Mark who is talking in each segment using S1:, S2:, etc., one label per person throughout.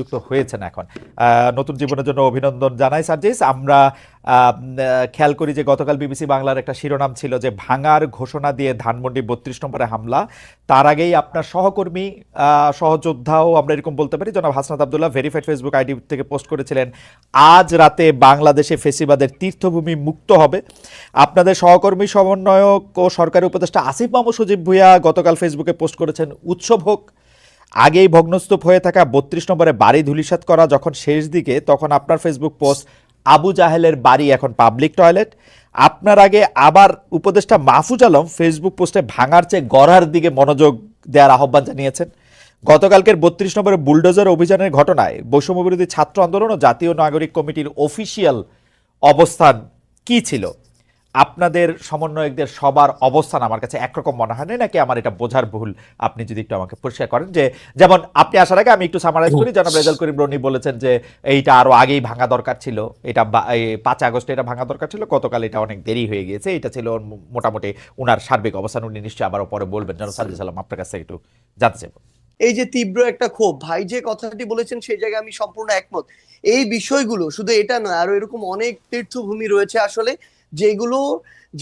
S1: যুক্ত হয়েছেন এখন নতুন জীবনের জন্য অভিনন্দন জানাই সার্জিস। আমরা খেয়াল করি যে গতকাল বিবিসি বাংলার একটা শিরোনাম ছিল যে ভাঙার ঘোষণা দিয়ে ধানমন্ডি ৩২ নম্বরে হামলা। তার আগেই আপনার সহকর্মী সহযোদ্ধাও আমরা এরকম বলতে পারি জনাব Hasnat Abdullah verified Facebook ID থেকে পোস্ট করেছিলেন আজ রাতে বাংলাদেশে ফেসিবাদের তীর্থভূমি মুক্ত হবে। আপনাদের সহকর্মী সমন্বয়ক ও সরকারি উপদেষ্টা আসিফ মাহমুদ সজীব ভুঁইয়া গতকাল ফেসবুকে পোস্ট করেছেন উৎসব হোক। আগেই ভগ্নস্তূপ হয়ে থাকা ৩২ নম্বরে বাড়ি ধূলিসাৎ করা যখন শেষ দিকে, তখন আপনার ফেসবুক পোস্ট আবু জাহেলের বাড়ি এখন পাবলিক টয়লেট। আপনার আগে আবার উপদেষ্টা মাহফুজ আলম ফেসবুক পোস্টে ভাঙার চেয়ে গড়ার দিকে মনোযোগ দেওয়ার আহ্বান জানিয়েছেন। গতকালকের ৩২ নম্বরে বুলডোজার অভিযানের ঘটনায় বৈষম্যবিরোধী ছাত্র আন্দোলন ও জাতীয় নাগরিক কমিটির অফিসিয়াল অবস্থান কি ছিল? আপনাদের সমন্বয়কদের সবার অবস্থান আমার কাছে একরকম মনে হয় না, নাকি আমার এটা বোঝার ভুল? আপনি যদি একটু আমাকে পরিষ্কার করেন। যে যেমন আপনি আসার আগে আমি একটু সামারাইজ করি, জনাব রেজাল করিম রনি বলেছেন যে এইটা আরো আগেই ভাঙা দরকার ছিল, এটা ৫ আগস্টে এটা ভাঙা দরকার ছিল, গতকাল এটা অনেক দেরি হয়ে গিয়েছে। এটা ছিল মোটামুটি উনার সার্বিক অবস্থান। উনি নিশ্চয়ই আবারও পরে বলবেন। জনাব সার্জিস আলম, আপনার কাছে একটু জানতে চাইব।
S2: এই যে তীব্র একটা ক্ষোভ, ভাই যে কথাটি বলেছেন সেই জায়গায় আমি সম্পূর্ণ একমত। এই বিষয়গুলো শুধু এটা নয়, আরো এরকম অনেক তীর্থভূমি রয়েছে আসলে, যেগুলো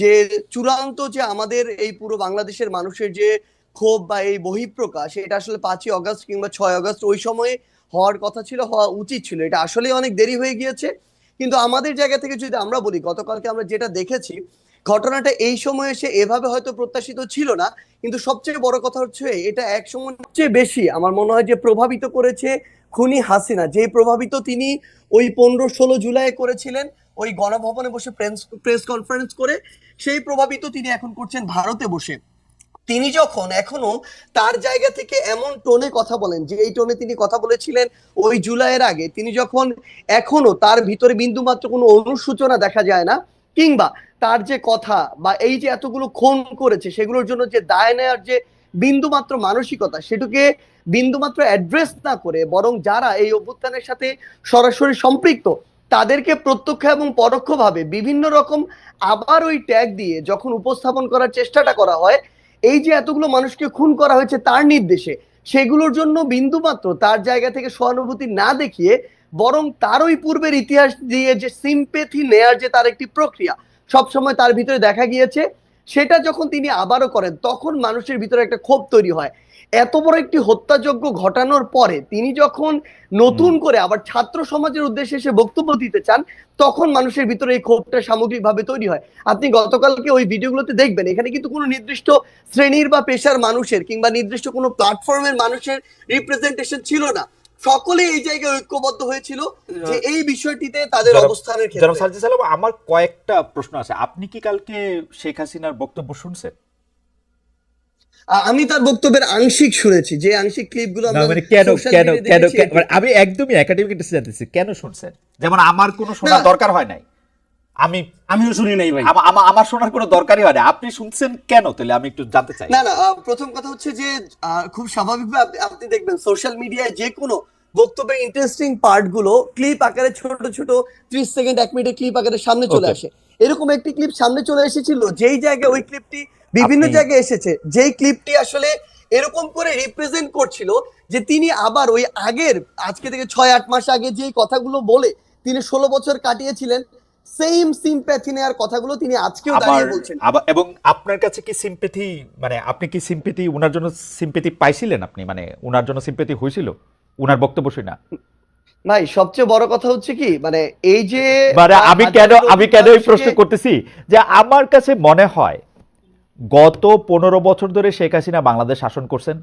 S2: যে চূড়ান্ত যে আমাদের এই পুরো বাংলাদেশের মানুষের যে ক্ষোভ বা এই বহিঃপ্রকাশ, এটা আসলে ৫ই অগস্ট কিংবা ৬ আগস্ট ওই সময়ে হওয়ার কথা ছিল, হওয়া উচিত ছিল। এটা আসলে অনেক দেরি হয়ে গিয়েছে। কিন্তু আমাদের জায়গা থেকে যদি আমরা বলি, গতকালকে আমরা যেটা দেখেছি, ঘটনাটা এই সময় এসে এভাবে হয়তো প্রত্যাশিত ছিল না। কিন্তু সবচেয়ে বড় কথা হচ্ছে এটা এক সময় সবচেয়ে বেশি আমার মনে হয় যে প্রভাবিত করেছে খুনি হাসিনা। যে প্রভাবিত তিনি ওই ১৫-১৬ জুলাই করেছিলেন ওই গণভবনে বসে প্রেস কনফারেন্স করে, সেই প্রভাবিত তিনি এখন করছেন ভারতে বসে। তিনি যখন এখনো তার জায়গা থেকে এমন টোনে কথা বলেন, যে এই টোনে তিনি কথা বলেছিলেন ওই জুলাইয়ের আগে, তিনি যখন এখনো তার ভিতরে বিন্দুমাত্র কোনো অনুসূচনা দেখা যায় না, কিংবা তার যে কথা বা এই যে এতগুলো খুন করেছে সেগুলোর জন্য যে দায় নেওয়ার যে বিন্দুমাত্র মানসিকতা, সেটাকে বিন্দুমাত্র অ্যাড্রেস না করে, বরং যারা এই অভ্যুত্থানের সাথে সরাসরি সম্পৃক্ত তাদেরকে প্রত্যক্ষ এবং পরোক্ষভাবে বিভিন্ন রকম আবার ওই ট্যাগ দিয়ে যখন উপস্থাপন করার চেষ্টাটা করা হয়, এই যে এতগুলো মানুষকে খুন করা হয়েছে তার নির্দেশে, সেগুলোর জন্য বিন্দুমাত্র তার জায়গা থেকে সহানুভূতি না দেখিয়ে, বরং তার ওই পূর্বের ইতিহাস দিয়ে যে সিম্পেথি নেয়ার যে তার একটি প্রক্রিয়া সবসময় তার ভিতরে দেখা গিয়েছে, সেটা যখন তিনি আবারও করেন তখন মানুষের ভিতরে একটা ক্ষোভ তৈরি হয়। এত বড় একটি হত্যাযজ্ঞ ঘটানোর পরে তিনি যখন নতুন করে আবার ছাত্র সমাজের উদ্দেশ্যে এসে বক্তব্য দিতে চান, তখন মানুষের ভিতরে এই ক্ষোভটা সামগ্রিকভাবে তৈরি হয়। আপনি গতকালকে ওই ভিডিওগুলোতে দেখবেন, এখানে কিন্তু কোনো নির্দিষ্ট শ্রেণীর বা পেশার মানুষের কিংবা নির্দিষ্ট কোনো প্ল্যাটফর্মের মানুষের রিপ্রেজেন্টেশন ছিল না। সকলে এই জায়গায় ঐক্যবদ্ধ হয়েছিল যে এই বিষয়টিতে তাদের অবস্থানের ক্ষেত্রে।
S1: সার্জিস আলম, আমার কয়েকটা প্রশ্ন আছে। আপনি কি কালকে শেখ হাসিনার বক্তব্য শুনছেন?
S2: আমি তার বক্তব্যের আংশিক শুনেছি, যে আংশিক ক্লিপগুলো আমরা
S1: কেন কেন কেন আমি একদমই একাডেমিক জানতেছি কেন শুনছেন? যেমন আমার কোনো শোনার দরকার হয় নাই,
S3: আমিও শুনি নাই ভাই,
S1: আমার শোনার কোনো দরকারই হয় না। আপনি শুনছেন কেন? তাহলে আমি একটু জানতে চাই।
S2: না না, প্রথম কথা হচ্ছে যে খুব স্বাভাবিকভাবে আপনি দেখবেন সোশ্যাল মিডিয়ায় যে কোনো বক্তব্যের ইন্টারেস্টিং পার্ট গুলো ক্লিপ আকারে ছোট ছোট 30 সেকেন্ড 1 মিনিটের ক্লিপ আকারে সামনে চলে আসে। এরকম একটি ক্লিপ সামনে চলে এসেছিল, যেই জায়গায় ওই ক্লিপটি বিভিন্ন জায়গায় এসেছে, যেই ক্লিপটি আসলে এরকম করে রিপ্রেজেন্ট করছিল যে তিনি আবার ওই আগের, আজকে থেকে ৬-৮ মাস আগে যে কথাগুলো বলে তিনি 16 বছর কাটিয়েছিলেন, সেম সিম্প্যাথি নেওয়ার কথাগুলো তিনি আজকেও দাঁড়িয়ে বলছেন।
S1: এবং আপনার কাছে কি সিম্প্যাথি, মানে আপনি কি সিম্প্যাথি উনার জন্য সিম্প্যাথি পাইছিলেন? আপনি মানে উনার জন্য সিম্প্যাথি হয়েছিল উনার বক্তব্য শুনে?
S2: ভাই সবচেয়ে বড় কথা হচ্ছে কি, মানে এই যে
S1: আমি কেন এই প্রশ্ন করতেছি, যে আমার কাছে মনে হয় গত 15 বছর ধরে শেখ হাসিনা বাংলাদেশ শাসন করছেন।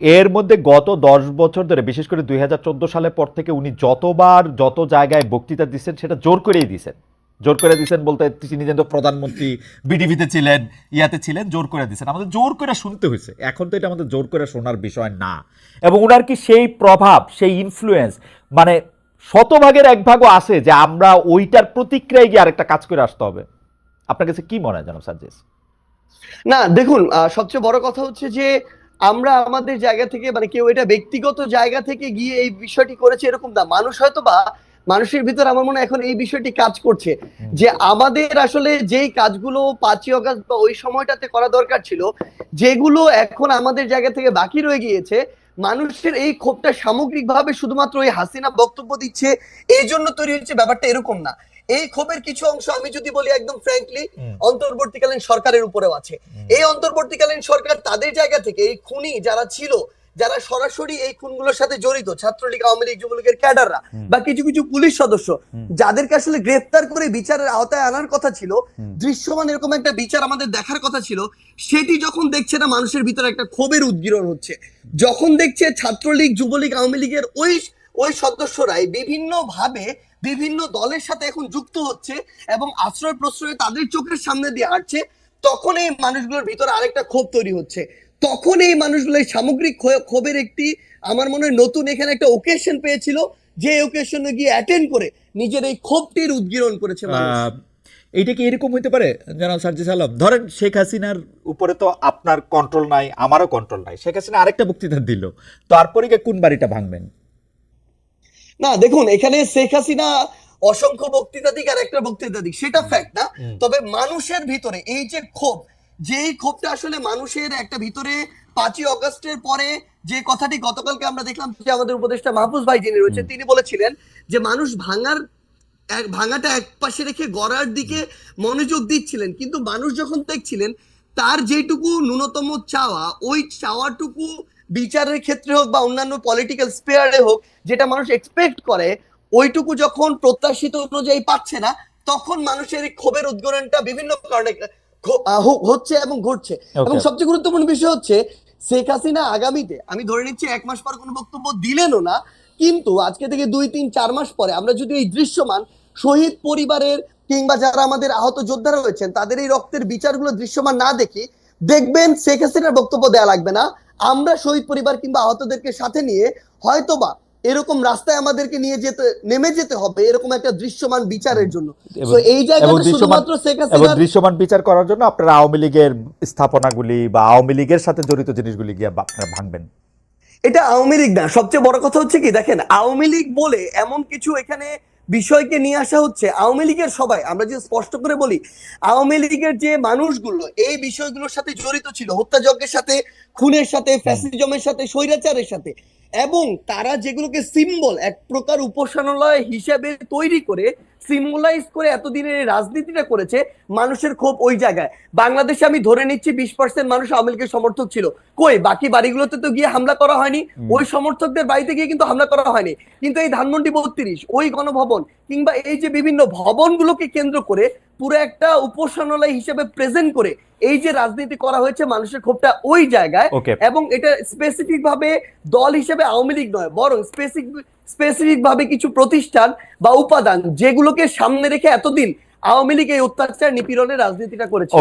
S1: এর মধ্যে গত 10 বছর ধরে, বিশেষ করে 2014 সালের পর থেকে উনি যতবার যত জায়গায় বক্তৃতা দিচ্ছেন সেটা জোর করেই দিচ্ছেন। জোর করে দিচ্ছেন বলতে তিনি যেন প্রধানমন্ত্রী বিডিভিতে ছিলেন, ইয়াতে ছিলেন, জোর করে দিচ্ছেন, আমাদের জোর করে শুনতে হয়েছে। এখন তো এটা আমাদের জোর করে শোনার বিষয় না। এবং উনার কি সেই প্রভাব, সেই ইনফ্লুয়েন্স, মানে 100 ভাগের 1 ভাগও আছে যে আমরা ওইটার প্রতিক্রিয়ায় গিয়ে আরেকটা কাজ করে আসতে হবে? আপনার কাছে কি মনে হয় জনাব সার্জিস?
S2: না দেখুন, সবচেয়ে বড় কথা হচ্ছে যে আমরা আমাদের জায়গা থেকে, মানে কেউ এটা ব্যক্তিগত জায়গা থেকে গিয়ে এই বিষয়টি করেছে এরকম না। মানুষ হয়তো বা মানুষের ভিতর আমার মনে হয় এখন এই বিষয়টি কাজ করছে যে আমাদের আসলে যেই কাজগুলো 5ই অগাস্ট বা ওই সময়টাতে করা দরকার ছিল, যেগুলো এখন আমাদের জায়গা থেকে বাকি রয়ে গিয়েছে, মানুষের এই ক্ষোভটা সামগ্রিকভাবে শুধুমাত্র ওই হাসিনা বক্তব্য দিচ্ছে এই জন্য তৈরি হচ্ছে, ব্যাপারটা এরকম না। এই ক্ষোভের কিছু অংশ আমি যদি বলি একদম ফ্র্যাঙ্কলি অন্তর্বর্তীকালীন সরকারের উপরেও আছে। এই অন্তর্বর্তীকালীন সরকার তাদের জায়গা থেকে এই খুনি যারা ছিল, যারা সরাসরি এই খুনগুলোর সাথে জড়িত, ছাত্রলীগ, আওয়ামী লীগ, যুবলীগের ক্যাডাররা বা কিছু কিছু পুলিশ সদস্য, যাদেরকে আসলে গ্রেফতার করে বিচারের আওতায় আনার কথা ছিল, দৃশ্যমান এরকম একটা বিচার আমাদের দেখার কথা ছিল, সেটি যখন দেখছে না মানুষের ভিতরে একটা ক্ষোভের উদ্গীরণ হচ্ছে, যখন দেখছে ছাত্রলীগ, যুবলীগ, আওয়ামী লীগের ওই ওই সদস্যরাই বিভিন্ন ভাবে বিভিন্ন দলের সাথে এখন যুক্ত হচ্ছে এবং আশ্রয় প্রশ্রয় তাদের চোখের সামনে দিয়ে হাঁটছে, তখন এই মানুষগুলোর ভিতরে আরেকটা ক্ষোভ তৈরি হচ্ছে। তখন এই মানুষগুলো এই সামগ্রিক ক্ষোভের একটি, আমার মনে হয় নতুন এখানে একটা ওকেশন পেয়েছিল, যে ওকেশনে গিয়ে অ্যাটেন্ড করে নিজের এই ক্ষোভটির উদ্গীরণ করেছে মানুষ।
S1: এইটা কি এরকম হইতে পারে জনাব সার্জিস আলম? ধরেন শেখ হাসিনার উপরে তো আপনার কন্ট্রোল নাই, আমারও কন্ট্রোল নাই, শেখ হাসিনা আরেকটা বক্তৃতা দিল, তারপরে কোন বাড়িটা ভাঙবেন?
S2: না দেখুন, এখানে শেখ হাসিনা অসংখ্য বক্তৃতা দিক আর একটা বক্তৃতা দিক, সেটা ফ্যাক্ট না। তবে মানুষের ভিতরে এই যে ক্ষোভ, যেই ক্ষোভটা আসলে মানুষের একটা ভিতরে 5ই অগস্টের পরে, যে কথাটি গতকালকে আমরা দেখলাম যে আমাদের উপদেষ্টা মাহফুজ ভাই যিনি রয়েছেন তিনি বলেছিলেন যে মানুষ ভাঙাটা এক পাশে রেখে গড়ার দিকে মনোযোগ দিচ্ছিলেন, কিন্তু মানুষ যখন দেখছিলেন তার যেটুকু ন্যূনতম চাওয়া, ওই চাওয়াটুকু বিচারের ক্ষেত্রে হোক বা অন্যান্য পলিটিক্যাল স্পেয়ারে হোক, যেটা মানুষ এক্সপেক্ট করে, ওইটুকু যখন প্রত্যাশিত অনুযায়ী পাচ্ছে না, তখন মানুষের এই ক্ষোভের উদ্গীরণটা বিভিন্ন কারণে হচ্ছে এবং ঘটছে। এবং সবচেয়ে গুরুত্বপূর্ণ বিষয় হচ্ছে শেখ হাসিনা আগামীতে, আমি ধরে নিচ্ছি 1 মাস পর কোনো বক্তব্য দিলেনও না, কিন্তু আজকে থেকে 2, 3, 4 মাস পরে আমরা যদি এই দৃশ্যমান শহীদ পরিবারের কিংবা যারা আমাদের আহত যোদ্ধারা রয়েছেন তাদের এই রক্তের বিচারগুলো দৃশ্যমান না দেখি, দেখবেন শেখ হাসিনার বক্তব্য দেয়া লাগবে না, আমরা শহীদ পরিবার কিংবা আহতদেরকে সাথে নিয়ে হয়তোবা এরকম রাস্তায় আমাদেরকে নেমে যেতে হবে এরকম একটা দৃশ্যমান বিচারের জন্য। তো এই জায়গাটা শুধুমাত্র শেখ হাসিনা
S1: দৃশ্যমান বিচার করার জন্য আপনারা আওয়ামী লীগের স্থাপনাগুলি বা আওয়ামী লীগের সাথে জড়িত জিনিসগুলি গিয়ে আপনারা ভাঙবেন।
S2: এটা আওয়ামী লীগ না, সবচেয়ে বড় কথা হচ্ছে কি, দেখেন আওয়ামী লীগ বলে এমন কিছু এখানে বিষয়কে নিয়ে আসা হচ্ছে, আওয়ামী লীগের সবাই, আমরা যে স্পষ্ট করে বলি, আওয়ামী লীগের যে মানুষগুলো এই বিষয়গুলোর সাথে জড়িত ছিল, হত্যাযজ্ঞের সাথে, খুনের সাথে, ফ্যাসিজমের সাথে, স্বৈরাচারের সাথে, এবং তারা যেগুলোকে সিম্বল, এক প্রকার উপাসনালয় হিসেবে তৈরি করে সিম্বলাইজ করে এতদিনের রাজনীতিটা করেছে, মানুষের ক্ষোভ ওই জায়গায়। বাংলাদেশে আমি ধরে নিচ্ছি 20% মানুষ আওয়ামী লীগের সমর্থক ছিল, কই বাকি বাড়িগুলোতে তো গিয়ে হামলা করা হয়নি, ওই সমর্থকদের বাড়িতে গিয়ে কিন্তু হামলা করা হয়নি, কিন্তু এই ধানমন্ডি 32, ওই গণভবন কিংবা এই যে বিভিন্ন ভবনগুলোকে কেন্দ্র করে পুরো একটা উপাসনালয় হিসেবে প্রেজেন্ট করে এই যে রাজনীতি করা হয়েছে, মানুষের ক্ষোভটা ওই জায়গায়। এবং এটা স্পেসিফিক ভাবে দল হিসেবে আওয়ামী লীগ নয়, বরং স্পেসিফিক ভাবে কিছু প্রতিষ্ঠান বা উপাদান যেগুলোকে সামনে রেখে এতদিন আওয়ামী লীগ এই অত্যাচার নিপীড়নের রাজনীতিটা করেছে।